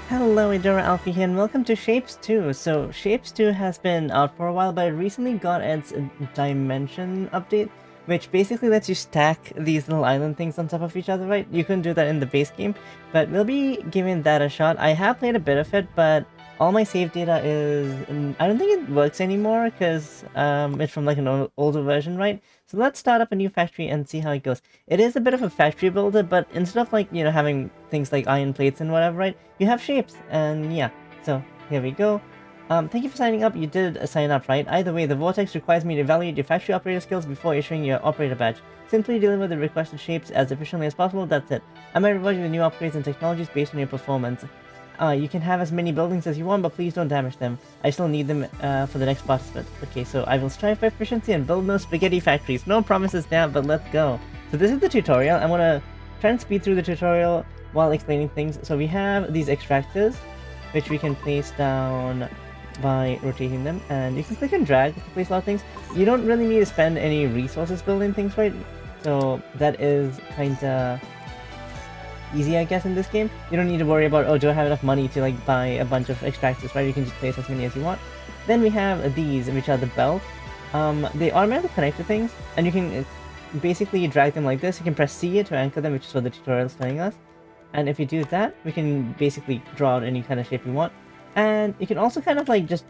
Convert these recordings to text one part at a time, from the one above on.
Hello, Adora Alfie here, and welcome to Shapes 2. So, Shapes 2 has been out for a while, but it recently got its dimension update, which basically lets you stack these little island things on top of each other, right? You couldn't do that in the base game, but we'll be giving that a shot. I have played a bit of it, but all my save data is... I don't think it works anymore, because it's from like an older version, right? So let's start up a new factory and see how it goes. It is a bit of a factory builder, but instead of like, having things like iron plates and whatever, right? You have shapes, and yeah. So, here we go. Thank you for signing up. You did sign up, right? Either way, the Vortex requires me to evaluate your factory operator skills before issuing your operator badge. Simply deliver the requested shapes as efficiently as possible, that's it. I might reward you with new upgrades and technologies based on your performance. You can have as many buildings as you want, but please don't damage them. I still need them for the next participant. Okay, so I will strive for efficiency and build no spaghetti factories. No promises there, but let's go. So this is the tutorial. I'm gonna try and speed through the tutorial while explaining things. So we have these extractors, which we can place down by rotating them, and you can click and drag to place a lot of things. You don't really need to spend any resources building things, right? So that is kinda easy, I guess, in this game. You don't need to worry about, oh, do I have enough money to like buy a bunch of extractors, right? You can just place as many as you want. Then we have these, which are the belt. They automatically connect to things, and you can basically drag them like this. You can press C to anchor them, which is what the tutorial is telling us. And if you do that, we can basically draw out any kind of shape you want. And you can also kind of like just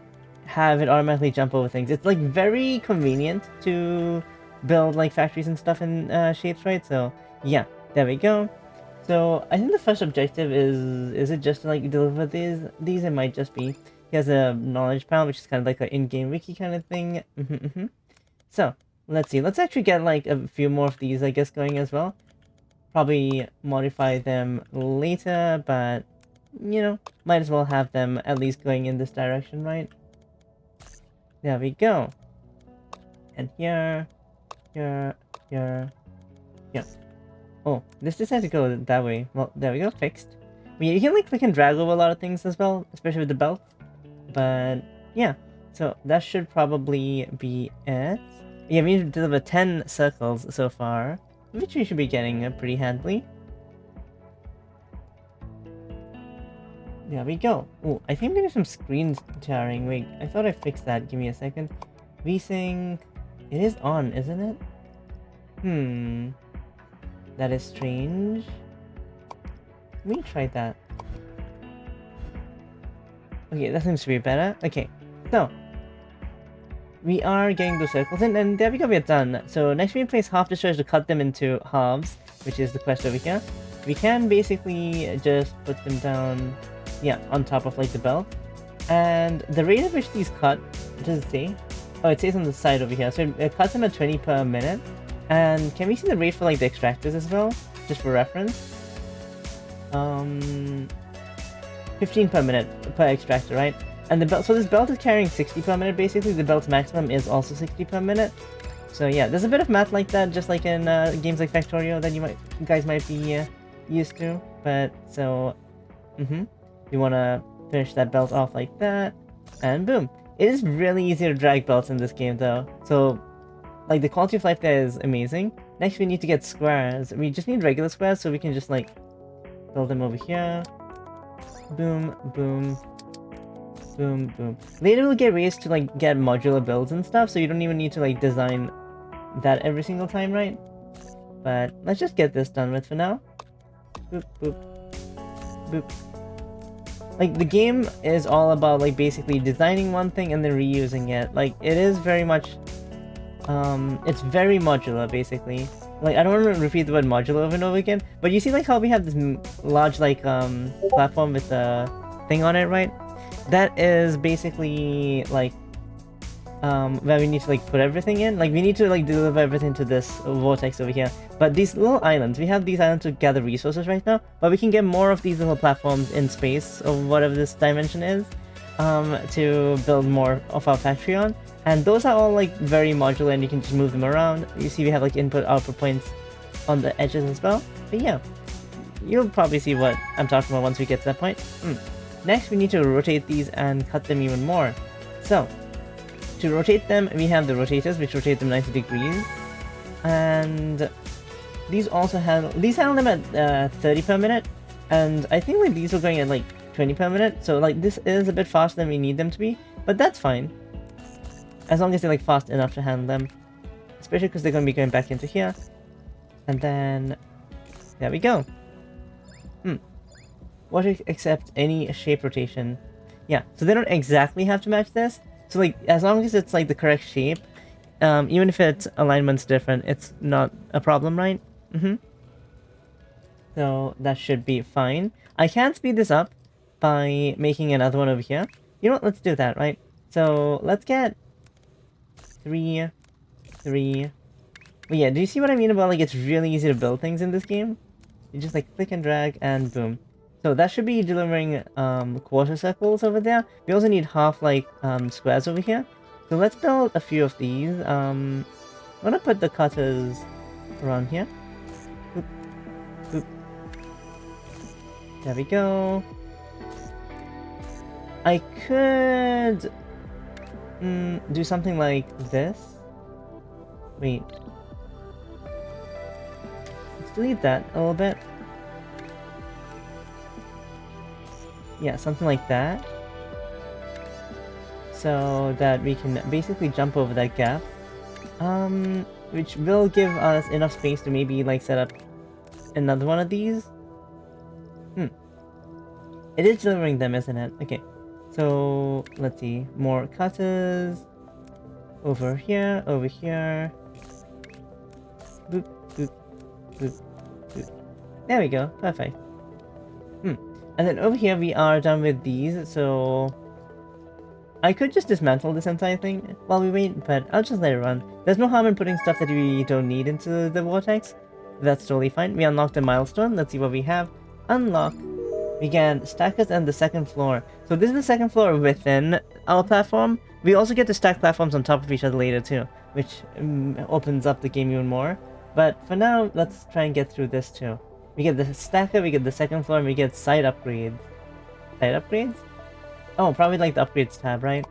have it automatically jump over things. It's like very convenient to build like factories and stuff in shapes, right? So yeah, there we go. So I think the first objective is it just to like deliver these? These it might just be. He has a knowledge panel, which is kind of like an in-game wiki kind of thing. So let's see. Let's actually get like a few more of these, I guess, going as well. Probably modify them later, but might as well have them at least going in this direction, right? There we go. And here. Oh, this just has to go that way. Well, there we go, fixed. I mean, you can like click and drag over a lot of things as well, especially with the belt. But yeah, so that should probably be it. Yeah, we need to deliver 10 circles so far, which we should be getting pretty handily. There we go. Oh, I think I'm getting some screen tearing. Wait, I thought I fixed that. Give me a second. VSync. It is on, isn't it? That is strange. Let me try that. Okay, that seems to be better. Okay, so we are getting those circles in, and there we go, we're done. So next we place half destroyers to cut them into halves, which is the quest over here. We can basically just put them down, yeah, on top of like the belt. And the rate at which these cut, does it say? Oh, it says on the side over here. So it cuts them at 20 per minute. And can we see the rate for like the extractors as well? Just for reference. 15 per minute per extractor, right? And the belt, so this belt is carrying 60 per minute basically. The belt's maximum is also 60 per minute. So yeah, there's a bit of math like that, just like in games like Factorio that you guys might be used to. But so, you want to finish that belt off like that, and boom. It is really easy to drag belts in this game though. So like the quality of life there is amazing. Next we need to get squares. We just need regular squares so we can just like build them over here. Boom, boom, boom, boom. Later we'll get ways to like get modular builds and stuff, so you don't even need to like design that every single time, right? But let's just get this done with for now. Boop, boop, boop. Like the game is all about like basically designing one thing and then reusing it. Like it is very much it's very modular, basically. Like, I don't want to repeat the word modular over and over again, but you see, like, how we have this large, like, platform with the thing on it, right? That is basically, like, where we need to, like, put everything in. Like, we need to, like, deliver everything to this vortex over here. But these little islands, we have these islands to gather resources right now, but we can get more of these little platforms in space, or whatever this dimension is, to build more of our factory on. And those are all like very modular and you can just move them around. You see we have like input output points on the edges as well. But yeah, you'll probably see what I'm talking about once we get to that point. Next we need to rotate these and cut them even more. So to rotate them we have the rotators which rotate them 90 degrees. And these also handle them at 30 per minute. And I think like these are going at like 20 per minute. So like this is a bit faster than we need them to be, but that's fine. As long as they're like fast enough to handle them. Especially because they're going to be going back into here. And then... there we go. What accept any shape rotation? Yeah, so they don't exactly have to match this. So like, as long as it's like the correct shape, even if its alignment's different, it's not a problem, right? So that should be fine. I can speed this up by making another one over here. You know what? Let's do that, right? So let's get 3, 3. But yeah, do you see what I mean about like it's really easy to build things in this game? You just like click and drag and boom. So that should be delivering quarter circles over there. We also need half like squares over here. So let's build a few of these. I'm gonna put the cutters around here. Boop, boop. There we go. I could do something like this. Wait. Let's delete that a little bit. Yeah, something like that. So that we can basically jump over that gap. Which will give us enough space to maybe like set up another one of these. It is delivering them, isn't it? Okay. So let's see. More cutters. Over here, over here. Boop, boop, boop, boop. There we go. Perfect. And then over here we are done with these, so I could just dismantle this entire thing while we wait, but I'll just let it run. There's no harm in putting stuff that we don't need into the vortex. That's totally fine. We unlocked a milestone. Let's see what we have. Unlock. We get stackers and the second floor. So this is the second floor within our platform. We also get to stack platforms on top of each other later too, which opens up the game even more. But for now, let's try and get through this too. We get the stacker, we get the second floor, and we get side upgrades. Side upgrades? Oh, probably like the upgrades tab, right?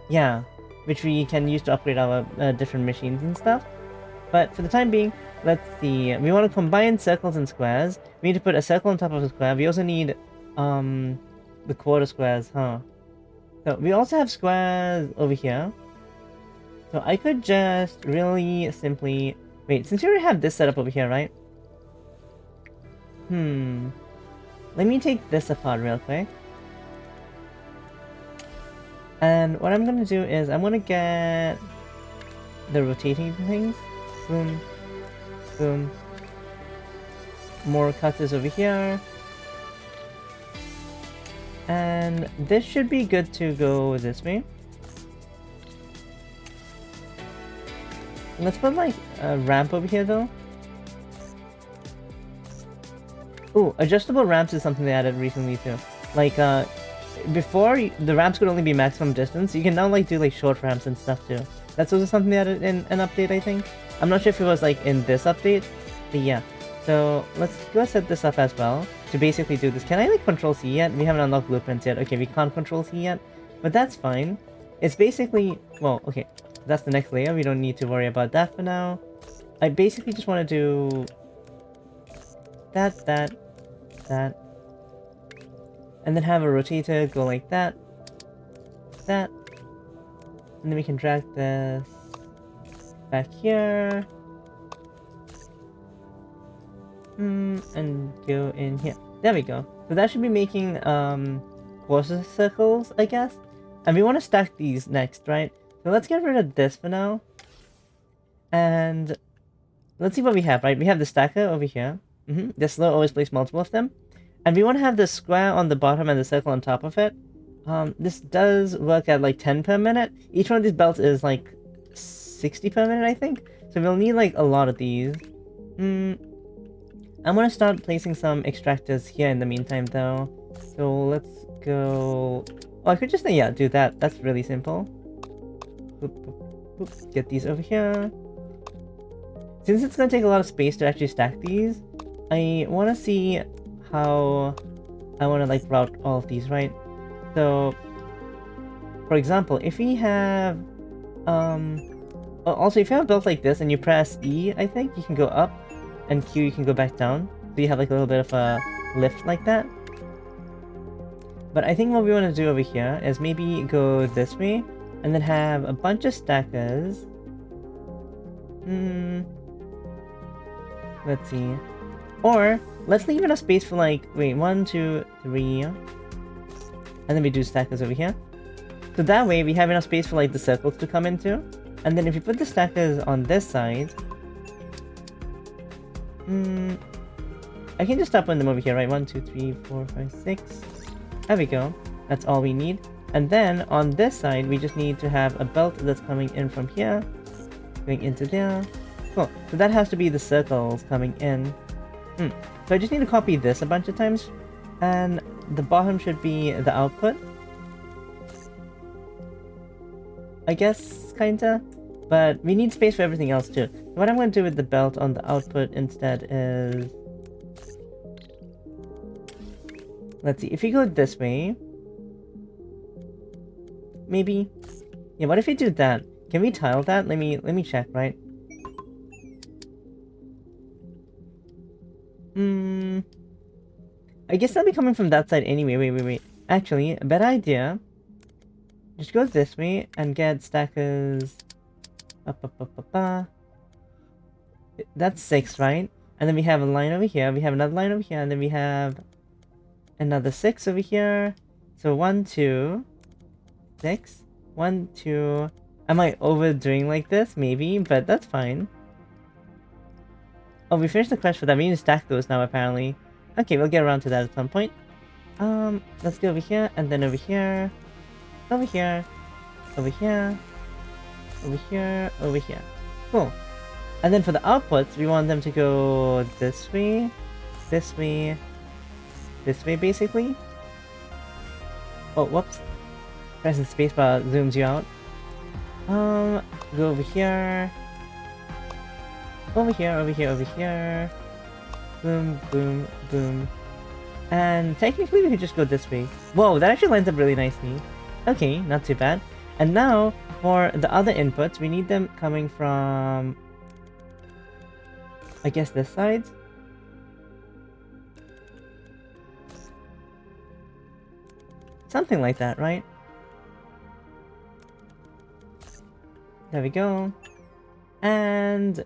Yeah, which we can use to upgrade our different machines and stuff. But for the time being, let's see. We want to combine circles and squares. We need to put a circle on top of a square. We also need the quarter squares, huh? So we also have squares over here. So I could just really simply... wait, since we already have this set up over here, right? Let me take this apart real quick. And what I'm gonna do is I'm gonna get the rotating things. Boom. Boom. More cutters over here. And this should be good to go this way. Let's put like a ramp over here though. Ooh, adjustable ramps is something they added recently too. Like, before, the ramps could only be maximum distance. You can now, like, do, like, short ramps and stuff too. That's also something they added in an update, I think. I'm not sure if it was, like, in this update, but yeah. So, let's go set this up as well to basically do this. Can I, like, control C yet? We haven't unlocked blueprints yet. Okay, we can't control C yet, but that's fine. It's basically, well, okay, that's the next layer. We don't need to worry about that for now. I basically just want to do that, and then have a rotator go like that, and then we can drag this back here, and go in here. There we go. So that should be making quarter circles, I guess. And we want to stack these next, right? So let's get rid of this for now, and let's see what we have. Right, we have the stacker over here. This will always place multiple of them. And we want to have the square on the bottom and the circle on top of it. This does work at like 10 per minute. Each one of these belts is like 60 per minute, I think. So we'll need like a lot of these. I'm gonna start placing some extractors here in the meantime though. So let's go... oh, I could just, yeah, do that. That's really simple. Boop, boop, boop. Get these over here. Since it's gonna take a lot of space to actually stack these, I want to see how I want to like route all of these, right? So, for example, if we have, also if you have belts like this and you press E, I think you can go up, and Q you can go back down. So you have like a little bit of a lift like that. But I think what we want to do over here is maybe go this way, and then have a bunch of stackers. Let's see. Or, let's leave enough space for like, wait, 1, 2, 3. And then we do stackers over here. So that way we have enough space for like the circles to come into. And then if you put the stackers on this side... I can just start putting them over here, right? 1, 2, 3, 4, 5, 6. There we go. That's all we need. And then on this side, we just need to have a belt that's coming in from here, going into there. Cool. So that has to be the circles coming in. So I just need to copy this a bunch of times, and the bottom should be the output. I guess, kinda. But we need space for everything else too. What I'm going to do with the belt on the output instead is... Let's see, if you go this way... Maybe? Yeah, what if we do that? Can we tile that? Let me check, right? I guess that'll be coming from that side anyway. Wait. Actually, a better idea. Just go this way and get stackers... That's 6, right? And then we have a line over here, we have another line over here, and then we have another 6 over here. So 1, 2, 6, 1, 2. Am I overdoing like this? Maybe, but that's fine. Oh, we finished the quest for that. We need to stack those now, apparently. Okay, we'll get around to that at some point. Let's go over here, and then over here, over here, over here, over here, over here. Cool. And then for the outputs, we want them to go this way, this way, this way, basically. Oh, whoops. Pressing spacebar zooms you out. Go over here. Over here, over here, over here. Boom, boom, boom. And technically we could just go this way. Whoa, that actually lines up really nicely. Okay, not too bad. And now, for the other inputs, we need them coming from... I guess this side? Something like that, right? There we go. And...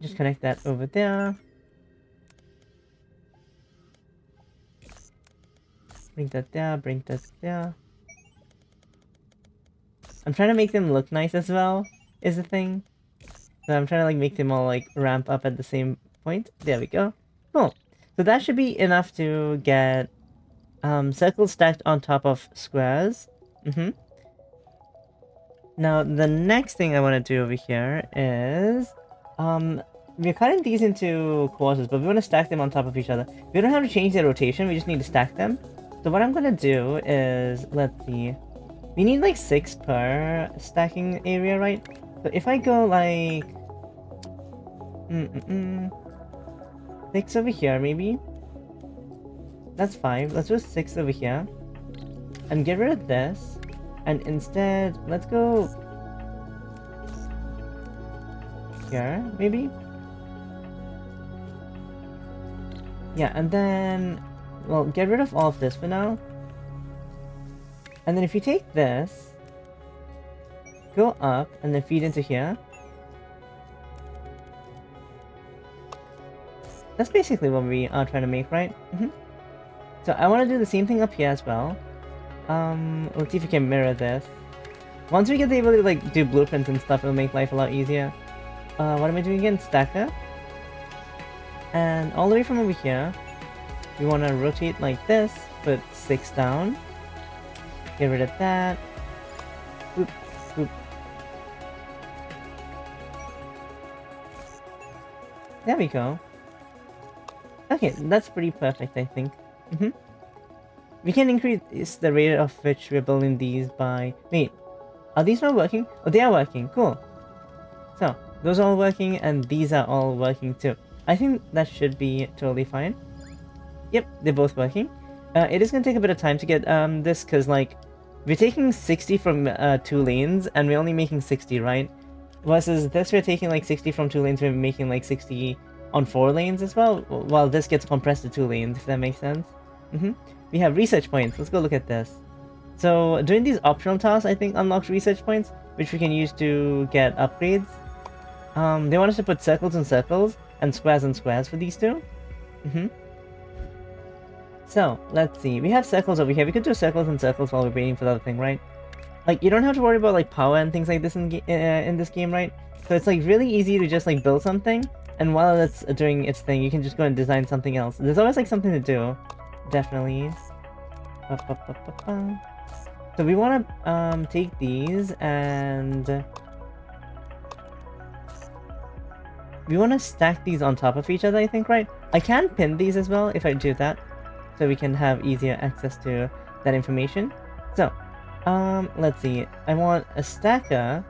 just connect that over there. Bring that there, bring that there. I'm trying to make them look nice as well, is the thing. So I'm trying to like make them all like ramp up at the same point. There we go. Cool. So that should be enough to get circles stacked on top of squares. Now the next thing I want to do over here is we're cutting these into quarters, but we want to stack them on top of each other. We don't have to change their rotation, we just need to stack them. So what I'm gonna do is, let's see, we need like 6 per stacking area, right? So if I go like 6 over here, maybe. That's 5. Let's do 6 over here, and get rid of this. And instead, let's go here, maybe. Yeah, and then, well, get rid of all of this for now. And then if you take this, go up, and then feed into here. That's basically what we are trying to make, right? So I want to do the same thing up here as well. Let's see if we can mirror this. Once we get the ability to like do blueprints and stuff, it'll make life a lot easier. What am I doing again? Stacker. And all the way from over here, we want to rotate like this, put 6 down. Get rid of that. Boop, boop. There we go. Okay, that's pretty perfect, I think. We can increase the rate of which we're building these by... Wait, are these not working? Oh, they are working. Cool. So, those are all working, and these are all working too. I think that should be totally fine. Yep, they're both working. It is going to take a bit of time to get this, because like, we're taking 60 from 2 lanes, and we're only making 60, right? Versus this, we're taking like 60 from 2 lanes, we're making like 60 on 4 lanes as well, while this gets compressed to 2 lanes, if that makes sense. We have research points. Let's go look at this. So doing these optional tasks, I think, unlocks research points, which we can use to get upgrades. They want us to put circles and circles and squares for these two. So let's see. We have circles over here. We could do circles and circles while we're waiting for the other thing, right? Like, you don't have to worry about like power and things like this in this game, right? So it's like really easy to just like build something, and while it's doing its thing, you can just go and design something else. There's always like something to do, definitely. So we want to take these and we want to stack these on top of each other, I think, right? I can pin these as well if I do that, so we can have easier access to that information. So, let's see. I want a stacker.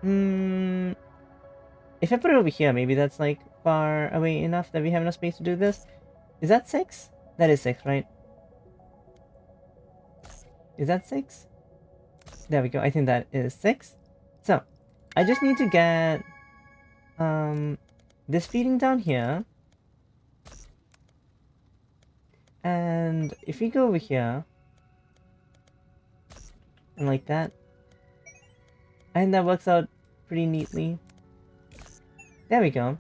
If I put it over here, maybe that's like far away enough that we have enough space to do this. Is that 6? That is 6, right? Is that 6? There we go. I think that is 6. So, I just need to get this feeding down here. And if we go over here and like that, I think that works out pretty neatly. There we go.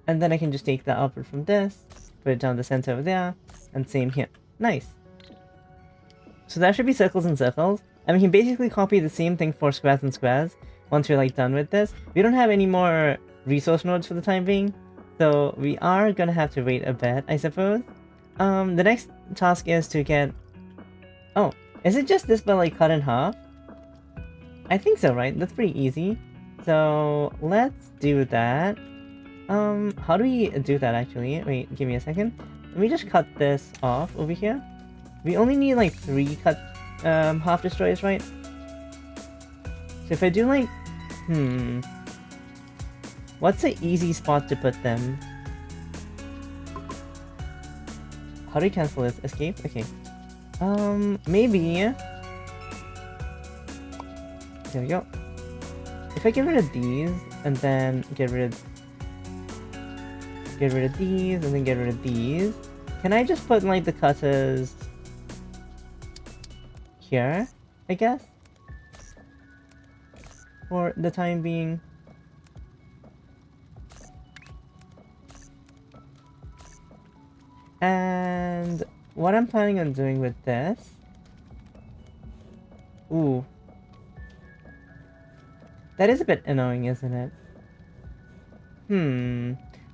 And then I can just take the output from this, put it down the center over there, and same here. Nice. So that should be circles and circles. And we can basically copy the same thing for squares and squares once we're like done with this. We don't have any more resource nodes for the time being, so we are gonna have to wait a bit, I suppose. The next task is to get... Oh, is it just this but like cut in half? I think so, right? That's pretty easy. So let's do that. How do we do that actually? Wait, give me a second. Let me just cut this off over here. We only need like 3 cut half destroyers, right? So if I do like... What's an easy spot to put them? How do we cancel this? Escape? Okay. Maybe... There we go. If I get rid of these, and then get rid of these, and then get rid of these, can I just put like the cutters here, I guess? For the time being. And what I'm planning on doing with this... Ooh. That is a bit annoying, isn't it?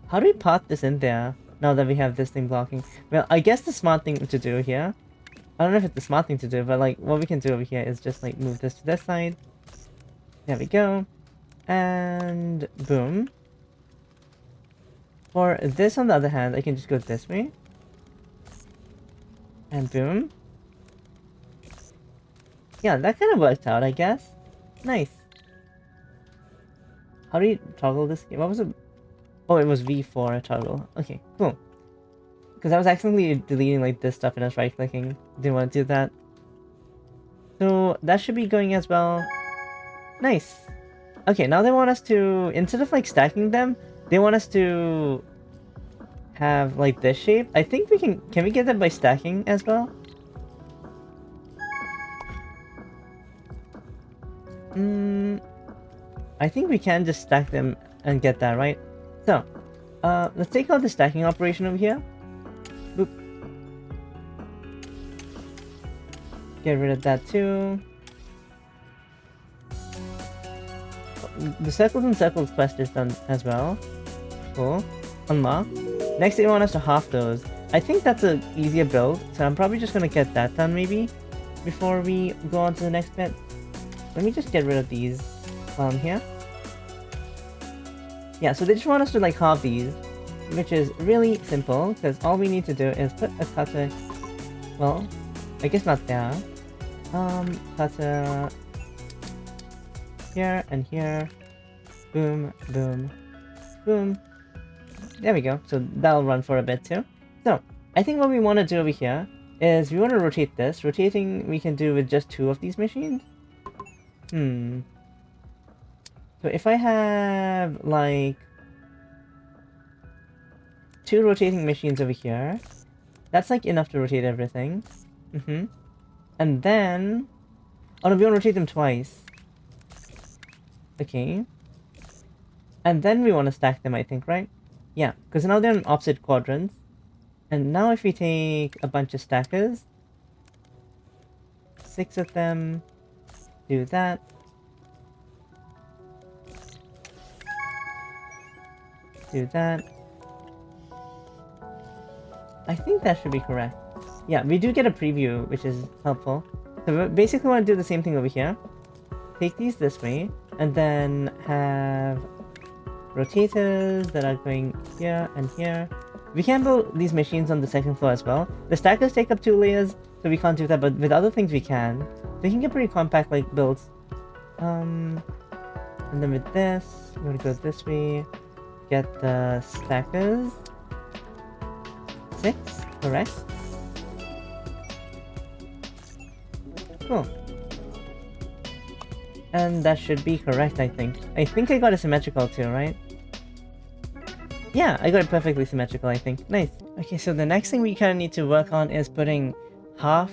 How do we pop this in there now that we have this thing blocking? Well, I guess the smart thing to do here... I don't know if it's the smart thing to do, but like what we can do over here is just like move this to this side. There we go. And boom. For this on the other hand, I can just go this way. And boom. Yeah, that kind of worked out, I guess. Nice. How do you toggle this game? What was it? Oh, it was V4 toggle. Okay, cool. Because I was accidentally deleting like this stuff and I was right clicking. Didn't want to do that. So that should be going as well. Nice. Okay, now they want us to, instead of like stacking them, they want us to have like this shape. I think we can we get that by stacking as well? I think we can just stack them and get that, right? So, let's take out the stacking operation over here. Boop. Get rid of that too. The circles and circles quest is done as well. Cool. Unlock. Next they want us to half those. I think that's an easier build, so I'm probably just gonna get that done maybe before we go on to the next bit. Let me just get rid of these while I'm here. Yeah, so they just want us to like halve these, which is really simple because all we need to do is put a cutter, well, I guess not there, cutter here and here, boom, boom, boom. There we go. So that'll run for a bit too. So I think what we want to do over here is we want to rotate this. Rotating we can do with just 2 of these machines. So if I have like 2 rotating machines over here. That's like enough to rotate everything. And then... Oh no, we want to rotate them twice. Okay. And then we want to stack them, I think, right? Yeah, because now they're in opposite quadrants. And now if we take a bunch of stackers, 6 of them, do that. Do that. I think that should be correct. Yeah, we do get a preview, which is helpful. So we basically want to do the same thing over here. Take these this way, and then have rotators that are going here and here. We can build these machines on the second floor as well. The stackers take up 2 layers, so we can't do that, but with other things we can. So we can get pretty compact like builds. And then with this, we're gonna go this way. Get the stackers. 6, correct? Cool. And that should be correct, I think. I think I got it symmetrical too, right? Yeah, I got it perfectly symmetrical, I think. Nice. Okay, so the next thing we kind of need to work on is putting half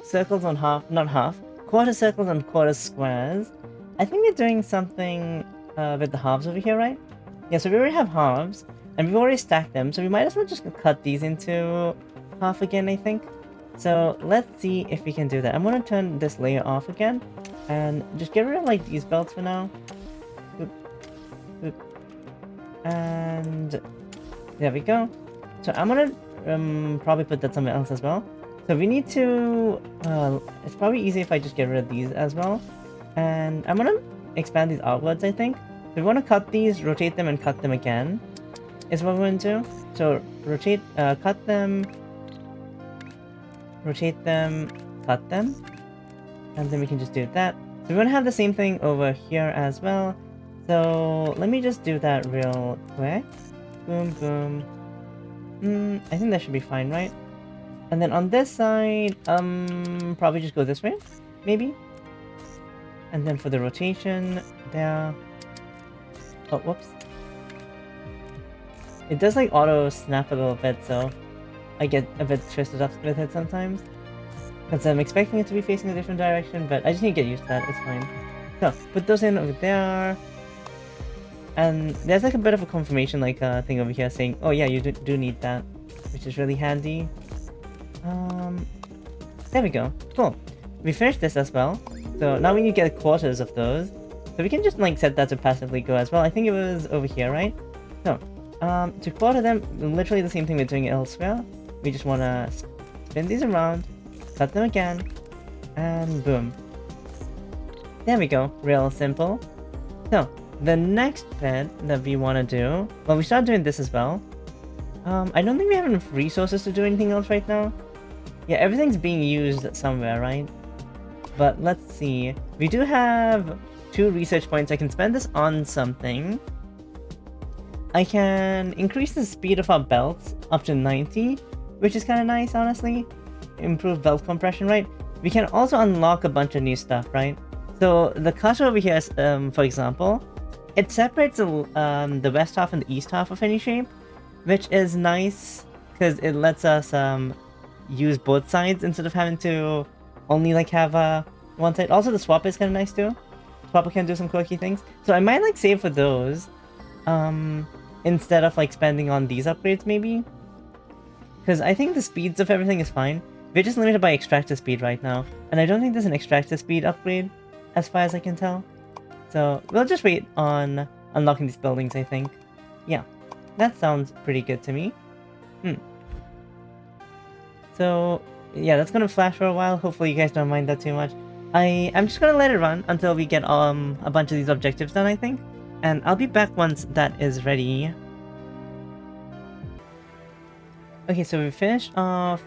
circles on half, not half, quarter circles on quarter squares. I think we're doing something with the halves over here, right? Yeah, so we already have halves, and we've already stacked them, so we might as well just cut these into half again, I think. So let's see if we can do that. I'm gonna turn this layer off again, and just get rid of like these belts for now. Boop, boop. And there we go. So I'm gonna probably put that somewhere else as well. So we need to, it's probably easy if I just get rid of these as well. And I'm gonna expand these outwards, I think. So we want to cut these, rotate them, and cut them again, is what we're going to do. So rotate, cut them, rotate them, cut them, and then we can just do that. So we want to have the same thing over here as well. So let me just do that real quick. Boom, boom. I think that should be fine, right? And then on this side, probably just go this way, maybe. And then for the rotation, there. Oh, whoops. It does like auto snap a little bit, so I get a bit twisted up with it sometimes. Because I'm expecting it to be facing a different direction, but I just need to get used to that, it's fine. So, put those in over there. And there's like a bit of a confirmation like thing over here saying, oh yeah, you do need that, which is really handy. There we go. Cool. We finished this as well. So now we need to get quarters of those. So we can just like set that to passively go as well. I think it was over here, right? So, to quarter them, literally the same thing we're doing elsewhere. We just want to spin these around, cut them again, and boom. There we go. Real simple. So, the next bit that we want to do... Well, we started doing this as well. I don't think we have enough resources to do anything else right now. Yeah, everything's being used somewhere, right? But let's see. We do have 2 research points. I can spend this on something. I can increase the speed of our belts up to 90, which is kind of nice, honestly. Improve belt compression, right? We can also unlock a bunch of new stuff, right? So the cutter over here is, for example, it separates the west half and the east half of any shape, which is nice because it lets us use both sides instead of having to only like have one side. Also, the swap is kind of nice too. Swapper can do some quirky things. So I might like save for those instead of like spending on these upgrades maybe. Because I think the speeds of everything is fine. We're just limited by extractor speed right now. And I don't think there's an extractor speed upgrade as far as I can tell. So we'll just wait on unlocking these buildings, I think. Yeah, that sounds pretty good to me. So yeah, that's gonna flash for a while. Hopefully you guys don't mind that too much. I'm just gonna let it run until we get a bunch of these objectives done, I think. And I'll be back once that is ready. Okay, so we finished off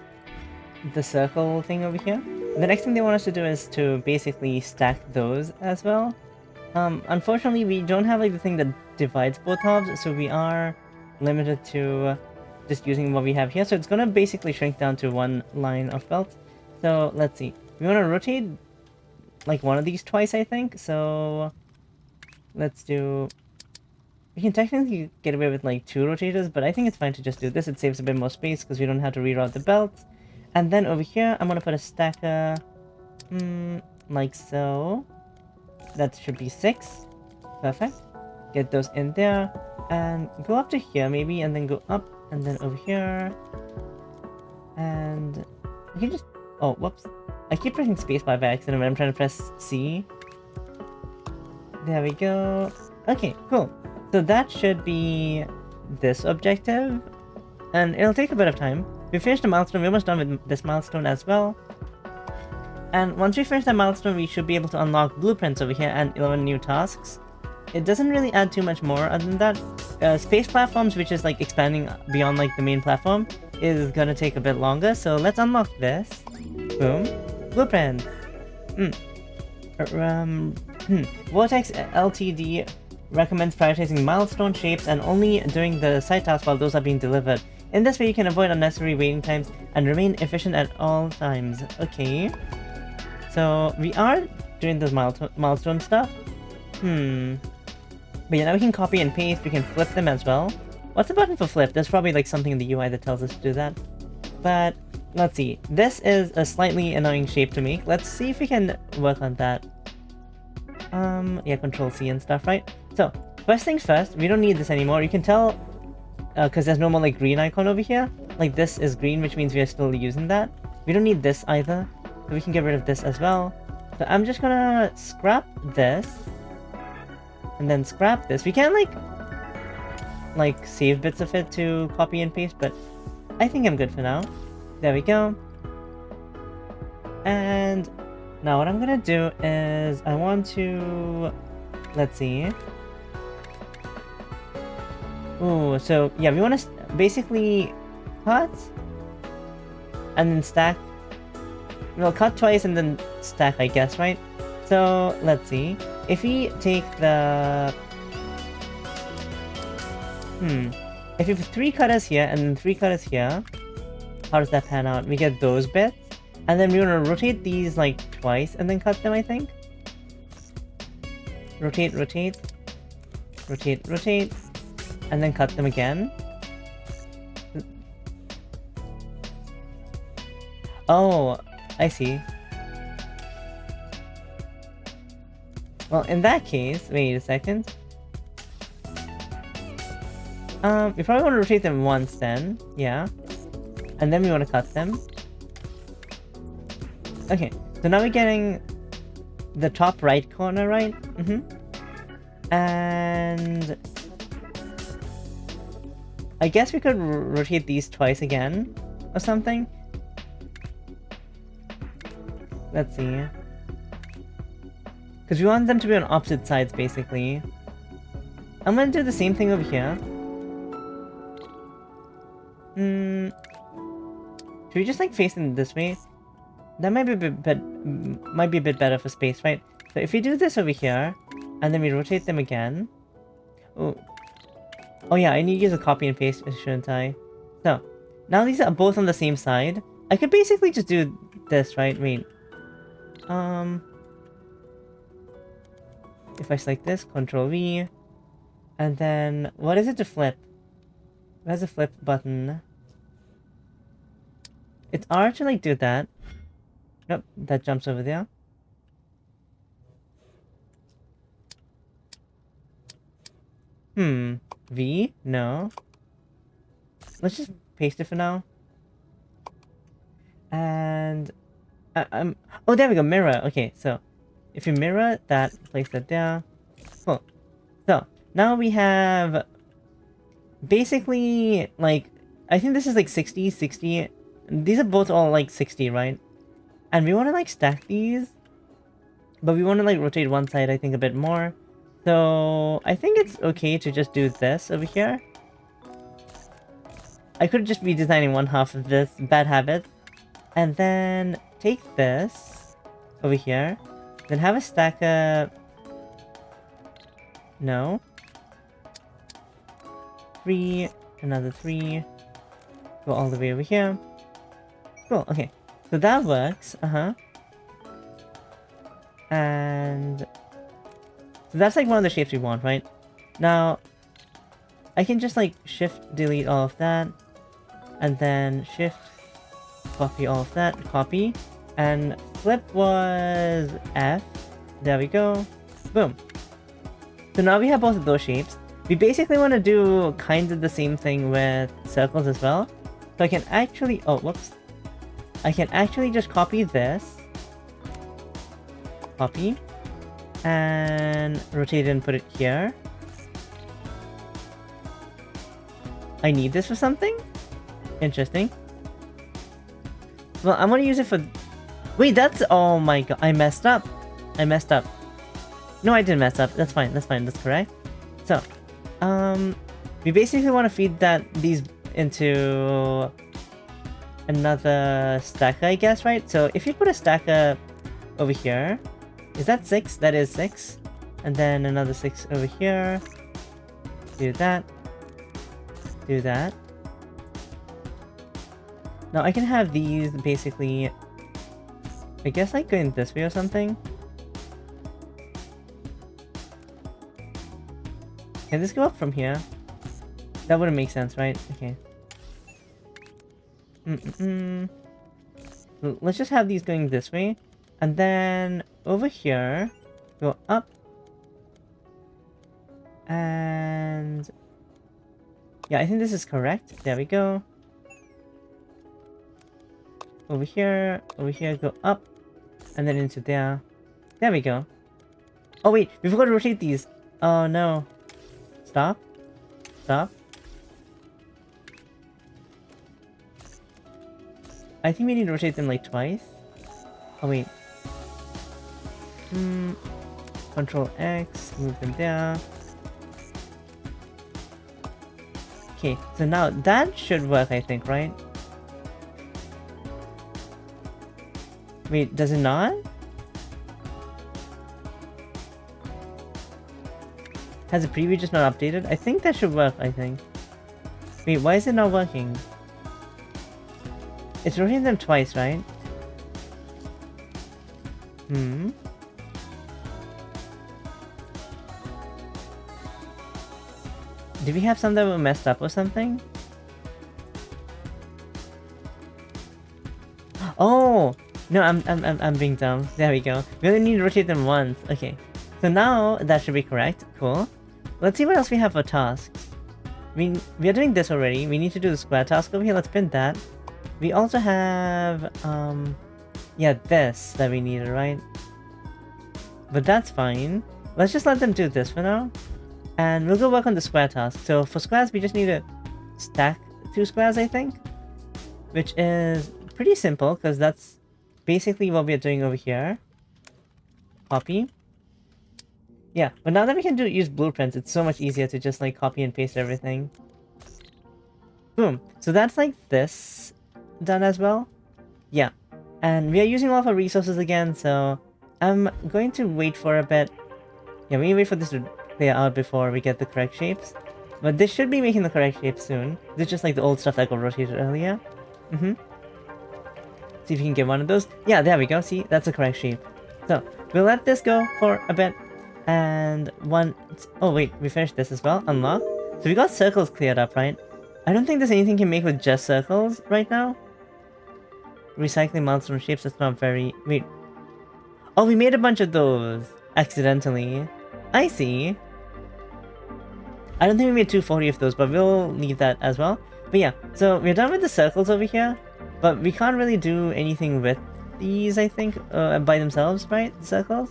the circle thing over here. The next thing they want us to do is to basically stack those as well. Unfortunately, we don't have like the thing that divides both halves, so we are limited to just using what we have here. So it's gonna basically shrink down to one line of belt. So let's see. We want to rotate like one of these twice, I think. So let's do We can technically get away with like 2 rotators, but I think it's fine to just do this. It saves a bit more space because we don't have to reroute the belts. And then over here, I'm gonna put a stacker, like so. That should be 6. Perfect. Get those in there. And go up to here maybe, and then go up, and then over here. And you can just... Oh, whoops. I keep pressing spacebar by accident when I'm trying to press C. There we go. Okay, cool. So that should be this objective. And it'll take a bit of time. We finished the milestone. We're almost done with this milestone as well. And once we finish that milestone, we should be able to unlock blueprints over here and 11 new tasks. It doesn't really add too much more other than that. Space platforms, which is like expanding beyond like the main platform, is gonna take a bit longer. So let's unlock this. Boom. Blueprint. Vortex Ltd recommends prioritizing milestone shapes and only doing the side tasks while those are being delivered. In this way, you can avoid unnecessary waiting times and remain efficient at all times. Okay. So we are doing this milestone stuff. But yeah, now we can copy and paste. We can flip them as well. What's the button for flip? There's probably like something in the UI that tells us to do that. But let's see. This is a slightly annoying shape to make. Let's see if we can work on that. Yeah, Control C and stuff, right? So first things first, we don't need this anymore. You can tell because there's no more like green icon over here. Like this is green, which means we are still using that. We don't need this either, so we can get rid of this as well. So I'm just gonna scrap this and then scrap this. We can like save bits of it to copy and paste, but I think I'm good for now. There we go. And now what I'm gonna do is I want to, let's see. Ooh, so yeah, we want to basically cut and then stack. We'll cut twice and then stack, I guess, right? So let's see. If we take the if we put 3 cutters here and then 3 cutters here, how does that pan out? We get those bits, and then we want to rotate these like twice and then cut them, I think. Rotate, rotate, rotate, rotate, and then cut them again. Oh, I see. Well, in that case, wait a second. We probably want to rotate them once then, yeah. And then we want to cut them. Okay, so now we're getting the top right corner, right? And I guess we could rotate these twice again or something. Let's see. Because we want them to be on opposite sides, basically. I'm gonna do the same thing over here. Should we just like face them this way? That might be a bit better for space, right? So if we do this over here, and then we rotate them again. Oh yeah, I need to use a copy and paste, shouldn't I? So now these are both on the same side. I could basically just do this, right? Wait. If I select this, Control V, and then what is it to flip? Where's the flip button? It's R to like do that. Nope, that jumps over there. V? No. Let's just paste it for now. And oh, there we go, mirror. Okay, so if you mirror that, place that there. Cool. So now we have basically like, I think this is like 60, 60. These are both all like 60, right? And we want to like stack these, but we want to like rotate one side, I think, a bit more. So I think it's okay to just do this over here. I could just be designing one half of this, bad habit. And then take this over here. Then have a stacker. No. 3, another 3. Go all the way over here. Cool, okay. So that works, And so that's like one of the shapes we want, right? Now, I can just like shift delete all of that, and then shift copy all of that, copy, and flip was F. There we go. Boom. So now we have both of those shapes. We basically want to do kind of the same thing with circles as well. So I can actually, oh, whoops. I can actually just copy this. Copy. And rotate it and put it here. I need this for something? Interesting. Well, I'm gonna use it for... Wait, that's... Oh my god, I messed up. I messed up. No, I didn't mess up. That's fine, that's fine, that's correct. So, we basically want to feed these into another stacker, I guess, right? So if you put a stacker over here, is that 6? That is 6. And then another 6 over here. Do that. Do that. Now I can have these basically, I guess like going this way or something. Can this go up from here? That wouldn't make sense, right? Okay. Let's just have these going this way. And then over here, go up. And... yeah, I think this is correct. There we go. Over here, go up. And then into there. There we go. Oh wait, we forgot to rotate these. Oh no. Stop. Stop. I think we need to rotate them like twice. Oh wait. Control X, move them there. Okay, so now that should work, I think, right? Wait, does it not? Has the preview just not updated? I think that should work, I think. Wait, why is it not working? It's rotating them twice, right? Did we have some that were messed up or something? Oh! No, I'm being dumb. There we go. We only need to rotate them once. Okay. So now that should be correct. Cool. Let's see what else we have for tasks. We are doing this already. We need to do the square task over here. Let's print that. We also have yeah, this that we needed, right? But that's fine. Let's just let them do this for now. And we'll go work on the square task. So for squares, we just need to stack 2 squares, I think. Which is pretty simple, because that's basically what we're doing over here. Copy. Yeah, but now that we can use blueprints, it's so much easier to just like copy and paste everything. Boom. So that's like this done as well. Yeah. And we are using all of our resources again, so I'm going to wait for a bit. Yeah, we need to wait for this to clear out before we get the correct shapes. But this should be making the correct shape soon. This is just like the old stuff that got rotated earlier. See if you can get one of those. Yeah, there we go. See, that's the correct shape. So, we'll let this go for a bit. And oh wait, we finished this as well. Unlock. So we got circles cleared up, right? I don't think there's anything you can make with just circles right now. Recycling milestone shapes, that's not very... Wait. Oh, we made a bunch of those. Accidentally. I see. I don't think we made 240 of those, but we'll leave that as well. But yeah, so we're done with the circles over here. But we can't really do anything with these, I think, by themselves, right? The circles?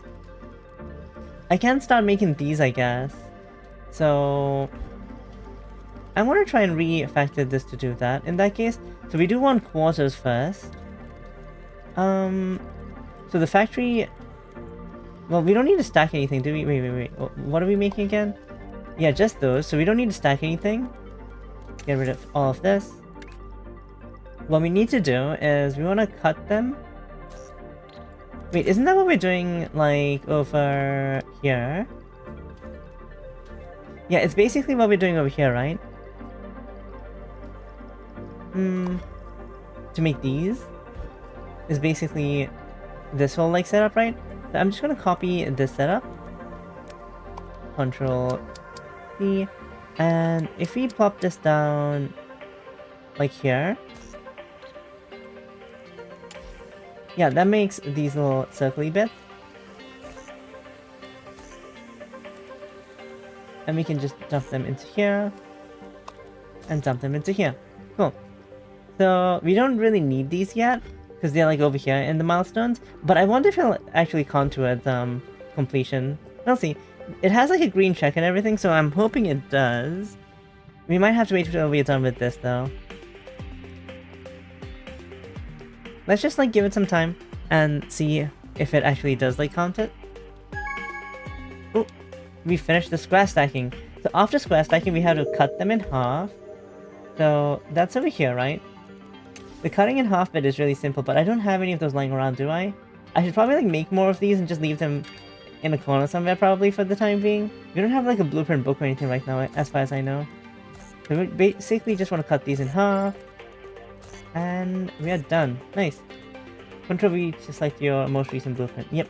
I can start making these, I guess. So... I'm gonna try and refactor this to do that in that case. So we do want quarters first. So the factory... Well, we don't need to stack anything, do we? Wait. What are we making again? Yeah, just those. So we don't need to stack anything. Get rid of all of this. What we need to do is we want to cut them. Wait, isn't that what we're doing, like, over here? Yeah, it's basically what we're doing over here, right? To make these is basically this whole, like, setup, right? So I'm just gonna copy this setup. Control C. And if we plop this down like here, yeah, that makes these little circly bits. And we can just dump them into here and dump them into here. Cool. So we don't really need these yet because they're like over here in the milestones, but I wonder if it'll actually count towards completion. We'll see. It has like a green check and everything, so I'm hoping it does. We might have to wait until we're done with this though. Let's just like give it some time and see if it actually does like count it. Oh, we finished the square stacking. So after square stacking, we have to cut them in half. So that's over here, right? The cutting in half bit is really simple, but I don't have any of those lying around, do I? I should probably like make more of these and just leave them in a corner somewhere probably for the time being. We don't have like a blueprint book or anything right now, as far as I know. So we basically just want to cut these in half. And we are done. Nice. Control V to select your most recent blueprint. Yep,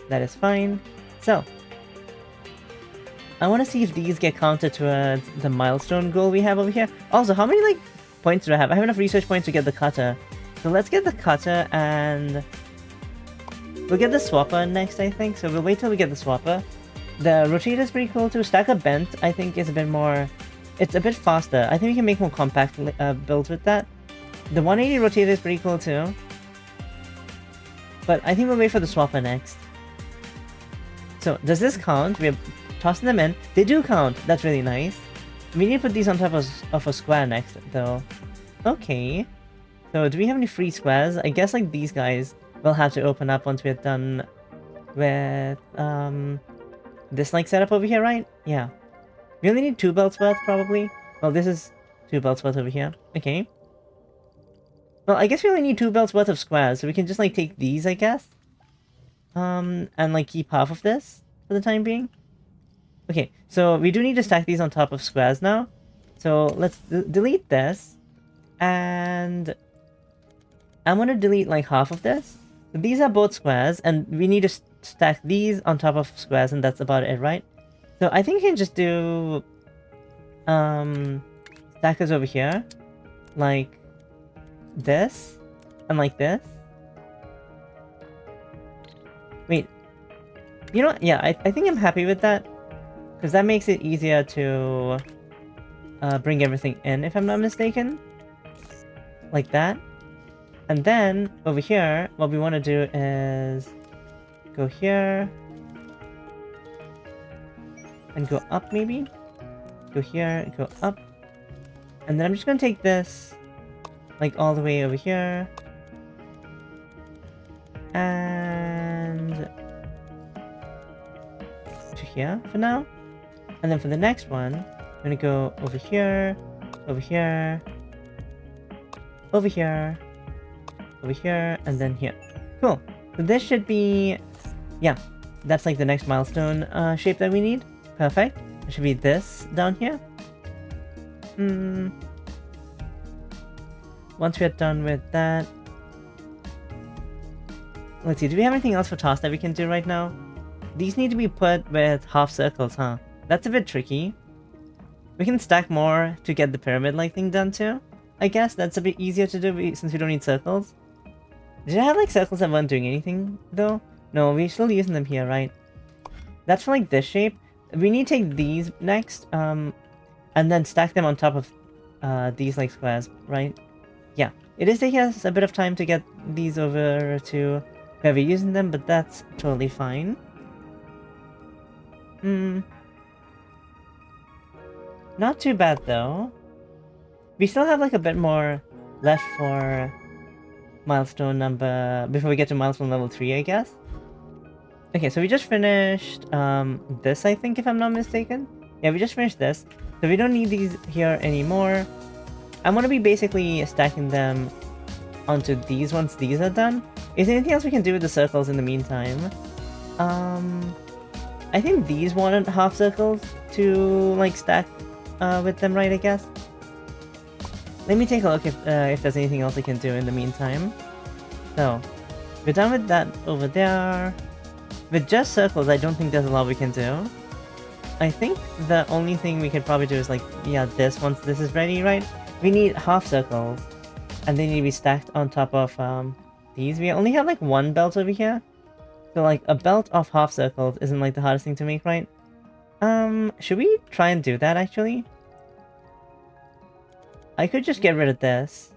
that is fine. So, I want to see if these get counted towards the milestone goal we have over here. Also, how many like points do I have? I have enough research points to get the cutter. So let's get the cutter and we'll get the swapper next, I think. So we'll wait till we get the swapper. The rotator is pretty cool too. Stacker bent, I think, is a bit more... It's a bit faster. I think we can make more compact builds with that. The 180 rotator is pretty cool too. But I think we'll wait for the swapper next. So, does this count? We're tossing them in. They do count. That's really nice. We need to put these on top of a square next, though. Okay. So, do we have any free squares? I guess, like, these guys will have to open up once we're done with, this, like, setup over here, right? Yeah. We only need 2 belts worth, probably. Well, this is 2 belts worth over here. Okay. Well, I guess we only need 2 belts worth of squares, so we can just, like, take these, I guess. And, like, keep half of this for the time being. Okay, so we do need to stack these on top of squares now. So let's delete this. And I'm going to delete, like, half of this. These are both squares, and we need to stack these on top of squares, and that's about it, right? So I think we can just do stackers over here, like this, and like this. Wait, you know what? Yeah, I think I'm happy with that, because that makes it easier to bring everything in, if I'm not mistaken. Like that. And then, over here, what we want to do is go here, and go up maybe? Go here, go up. And then I'm just gonna take this, like, all the way over here. And to here for now. And then for the next one, I'm gonna go over here, over here, over here, over here, and then here. Cool. So this should be... Yeah, that's like the next milestone shape that we need. Perfect. It should be this down here. Once we're done with that... Let's see, do we have anything else for toss that we can do right now? These need to be put with half circles, huh? That's a bit tricky. We can stack more to get the pyramid-like thing done too. I guess that's a bit easier to do since we don't need circles. Did I have like circles that weren't doing anything though? No, we're still using them here, right? That's for like this shape. We need to take these next, and then stack them on top of these like squares, right? Yeah, it is taking us a bit of time to get these over to where we're using them, but that's totally fine. Not too bad though. We still have like a bit more left for milestone number before we get to milestone level 3, I guess. Okay, so we just finished this, I think, if I'm not mistaken. Yeah, we just finished this. So we don't need these here anymore. I'm gonna be basically stacking them onto these once these are done. Is there anything else we can do with the circles in the meantime? I think these wanted half circles to like stack with them, right, I guess? Let me take a look if there's anything else I can do in the meantime. So, we're done with that over there. With just circles, I don't think there's a lot we can do. I think the only thing we could probably do is like, yeah, this once this is ready, right? We need half circles, and they need to be stacked on top of these. We only have like one belt over here, so like a belt of half circles isn't like the hardest thing to make, right? Should we try and do that actually? I could just get rid of this.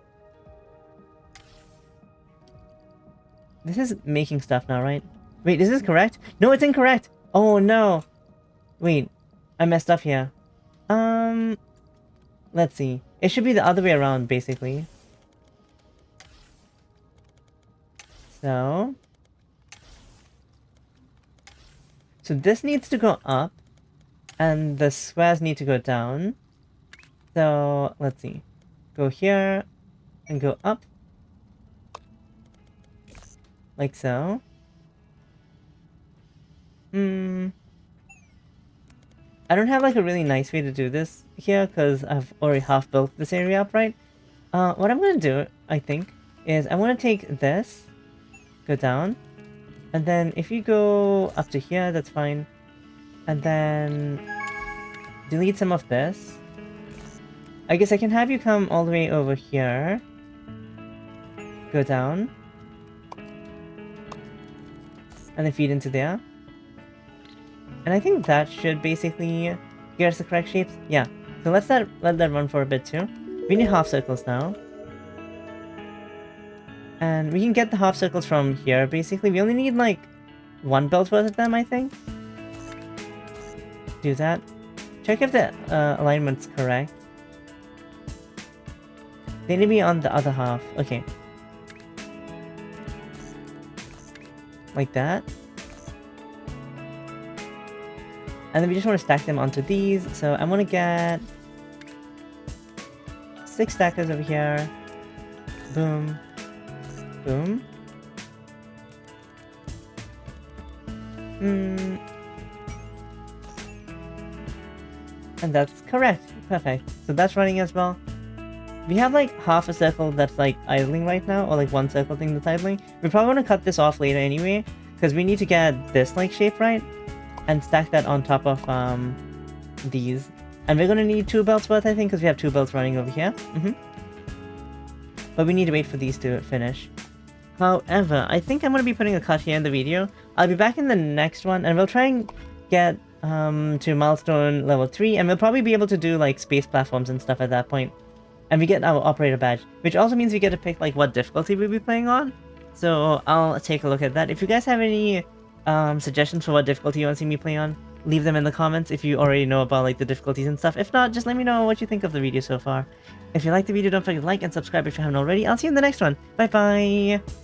This is making stuff now, right? Wait, is this correct? No, it's incorrect! Oh no! Wait, I messed up here. Let's see. It should be the other way around, basically. So this needs to go up, and the squares need to go down. So, let's see. Go here, and go up. Like so. I don't have like a really nice way to do this here, because I've already half built this area up, right? What I'm gonna do, I think, is I'm gonna take this, go down, and then if you go up to here, that's fine. And then delete some of this. I guess I can have you come all the way over here. Go down. And then feed into there. And I think that should basically get us the correct shapes. Yeah. So let that run for a bit too. We need half circles now. And we can get the half circles from here, basically. We only need like one belt worth of them, I think. Do that. Check if the alignment's correct. They need to be on the other half. Okay. Like that. And then we just want to stack them onto these. So I'm gonna get 6 stackers over here. Boom. Boom. And that's correct. Perfect. So that's running as well. We have like half a circle that's like idling right now, or like one circle thing that's idling. We probably want to cut this off later anyway, because we need to get this like shape right, and stack that on top of these. And we're gonna need 2 belts worth, I think, because we have 2 belts running over here. But we need to wait for these to finish. However, I think I'm gonna be putting a cut here in the video. I'll be back in the next one, and we'll try and get to milestone level 3, and we'll probably be able to do like space platforms and stuff at that point. And we get our operator badge, which also means we get to pick like what difficulty we'll be playing on. So I'll take a look at that. If you guys have any suggestions for what difficulty you want to see me play on, leave them in the comments if you already know about like the difficulties and stuff. If not, just let me know what you think of the video so far. If you liked the video, don't forget to like and subscribe if you haven't already. I'll see you in the next one. Bye bye!